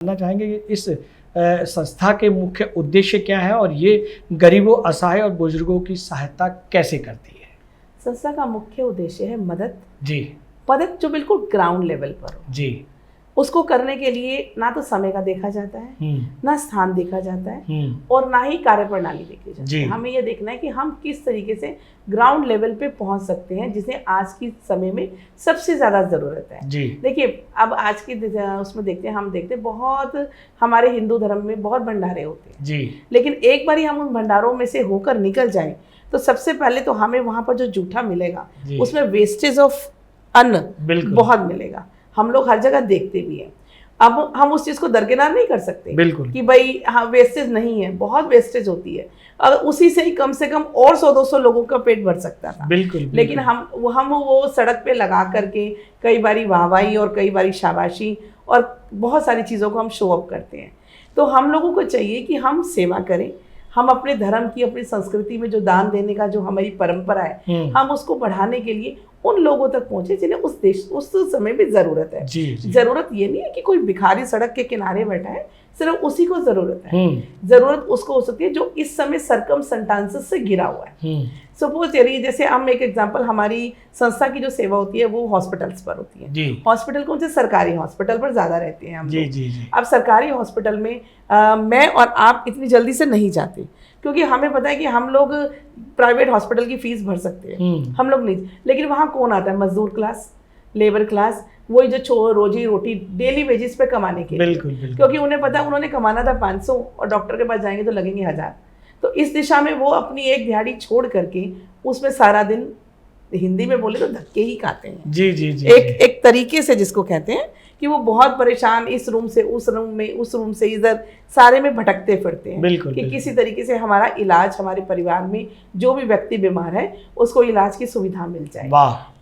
जानना चाहेंगे कि इस संस्था के मुख्य उद्देश्य क्या है और ये गरीबों, असहाय और बुजुर्गों की सहायता कैसे करती है। संस्था का मुख्य उद्देश्य है मदद जी, मदद जो बिल्कुल ग्राउंड लेवल पर हो। जी, उसको करने के लिए ना तो समय का देखा जाता है, ना स्थान देखा जाता है और ना ही कार्यप्रणाली देखी जाती है। हमें ये देखना है कि हम किस तरीके से ग्राउंड लेवल पे पहुंच सकते हैं, जिसे आज की समय में सबसे ज़्यादा ज़रूरत है। देखिए, अब आज की उसमें देखते हैं, हम देखते हैं बहुत हमारे हिंदू धर्म में बहुत भंडारे होते हैं जी। लेकिन एक बार हम उन भंडारों में से होकर निकल जाएं तो सबसे पहले तो हमें वहाँ पर जो जूठा मिलेगा उसमें वेस्टेज ऑफ अन्न बहुत मिलेगा। हम लोग हर जगह देखते भी हैं। अब हम उस चीज़ को दरकिनार नहीं कर सकते बिल्कुल कि भाई हाँ वेस्टेज नहीं है, बहुत वेस्टेज होती है और उसी से ही कम से कम और 100-200 लोगों का पेट भर सकता था बिल्कुल। लेकिन हम वो सड़क पे लगा करके कई बारी वाहवाही और कई बारी शाबाशी और बहुत सारी चीज़ों को हम शो अप करते हैं। तो हम लोगों को चाहिए कि हम सेवा करें, हम अपने धर्म की, अपनी संस्कृति में जो दान देने का जो हमारी परंपरा है हम उसको बढ़ाने के लिए उन लोगों तक पहुंचे जिन्हें उस समय में जरूरत है। जरूरत ये नहीं है कि कोई भिखारी सड़क के किनारे बैठा है, सिर्फ उसी को जरूरत है। जरूरत उसको हो सकती है जो इस समय सर्कमस्टेंसेस से घिरा हुआ है। सपोज यदि जैसे हम एक एग्जांपल, हमारी संस्था की जो सेवा होती है वो हॉस्पिटल्स पर होती है। हॉस्पिटल कौन से? सरकारी हॉस्पिटल पर ज्यादा रहते हैं हम लोग। अब सरकारी हॉस्पिटल में मैं और आप इतनी जल्दी से नहीं जाते क्योंकि हमें पता है कि हम लोग प्राइवेट हॉस्पिटल की फीस भर सकते हैं, हम लोग नहीं। लेकिन वहाँ कौन आता है? मजदूर क्लास, लेबर क्लास, वही जो रोजी रोटी डेली वेजेस पे कमाने के लिए। क्योंकि उन्हें पता है उन्होंने कमाना था 500 और डॉक्टर के पास जाएंगे तो लगेंगे 1000। तो इस दिशा में वो अपनी एक दिहाड़ी छोड़ करके उसमें सारा दिन, हिंदी में बोले तो धक्के ही खाते हैं जी। एक तरीके से जिसको कहते हैं कि वो बहुत परेशान, इस रूम से उस रूम में, उस रूम से इधर, सारे में भटकते फिरते हैं कि किसी तरीके से हमारा इलाज, हमारे परिवार में जो भी व्यक्ति बीमार है उसको इलाज की सुविधा मिल जाए।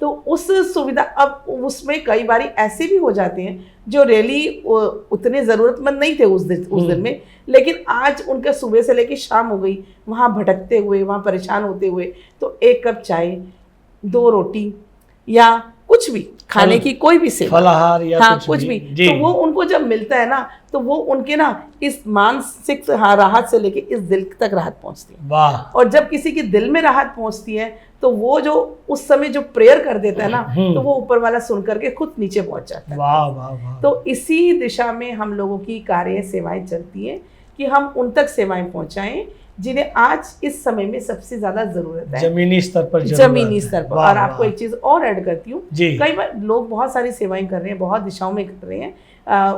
तो उस सुविधा, अब उसमें कई बारी ऐसे भी हो जाते हैं जो रियली उतने ज़रूरतमंद नहीं थे उस दिन में, लेकिन आज उनका सुबह से लेकर शाम हो गई वहाँ भटकते हुए, वहाँ परेशान होते हुए, तो एक कप चाय, 2 रोटी या कुछ भी खाने की कोई भी सेवा, फलाहार या कुछ भी तो वो उनको जब मिलता है ना तो वो उनके ना इस मानसिक राहत से लेके इस दिल तक राहत पहुंचती है। और जब किसी के दिल में राहत पहुंचती है तो वो जो उस समय जो प्रेयर कर देता है ना तो वो ऊपर वाला सुन करके खुद नीचे पहुंच जाता है। वाह। तो इसी दिशा में हम लोगों की कार्य सेवाएं चलती हैं कि हम उन तक सेवाएं पहुंचाएं जिन्हें आज इस समय में सबसे ज्यादा जरूरत है, जमीनी स्तर पर। और आपको एक चीज और ऐड करती हूँ, कई बार लोग बहुत सारी सेवाएं कर रहे हैं, बहुत दिशाओं में कर रहे हैं,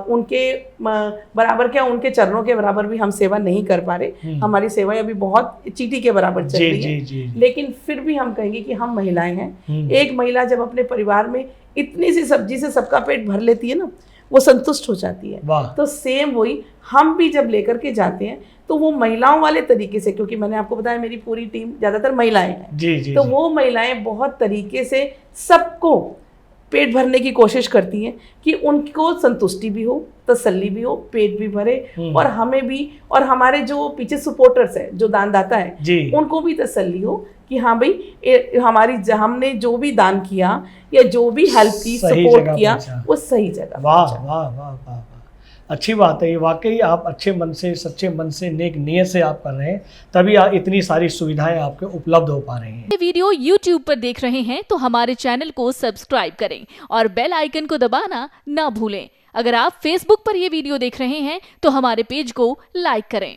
उनके बराबर क्या, उनके चरणों के बराबर भी हम सेवा नहीं कर पा रहे। हमारी सेवाएं अभी बहुत चींटी के बराबर चल रही है। लेकिन फिर भी हम कहेंगे कि हम महिलाएं हैं। एक महिला जब अपने परिवार में इतनी सी सब्जी से सबका पेट भर लेती है ना, वो संतुष्ट हो जाती है। तो सेम वही हम भी जब लेकर के जाते हैं तो वो महिलाओं वाले तरीके से, क्योंकि मैंने आपको बताया मेरी पूरी टीम ज्यादातर महिलाएं हैं, तो वो महिलाएं बहुत तरीके से सबको पेट भरने की कोशिश करती हैं कि उनको संतुष्टि भी हो, तसल्ली भी हो, पेट भी भरे और हमें भी, और हमारे जो पीछे सपोर्टर्स है, जो दानदाता है, उनको भी तसल्ली हो कि हाँ भाई हमने जो भी दान किया या जो भी हेल्प की, सपोर्ट किया, वो सही जगह। वाह, अच्छी बात है ये। वाकई आप अच्छे मन से, सच्चे मन से, नेक नियत से आप कर रहे हैं, तभी इतनी सारी सुविधाएं आपके उपलब्ध हो पा रही हैं। ये वीडियो YouTube पर देख रहे हैं तो हमारे चैनल को सब्सक्राइब करें और बेल आइकन को दबाना ना भूलें। अगर आप Facebook पर ये वीडियो देख रहे हैं तो हमारे पेज को लाइक करें।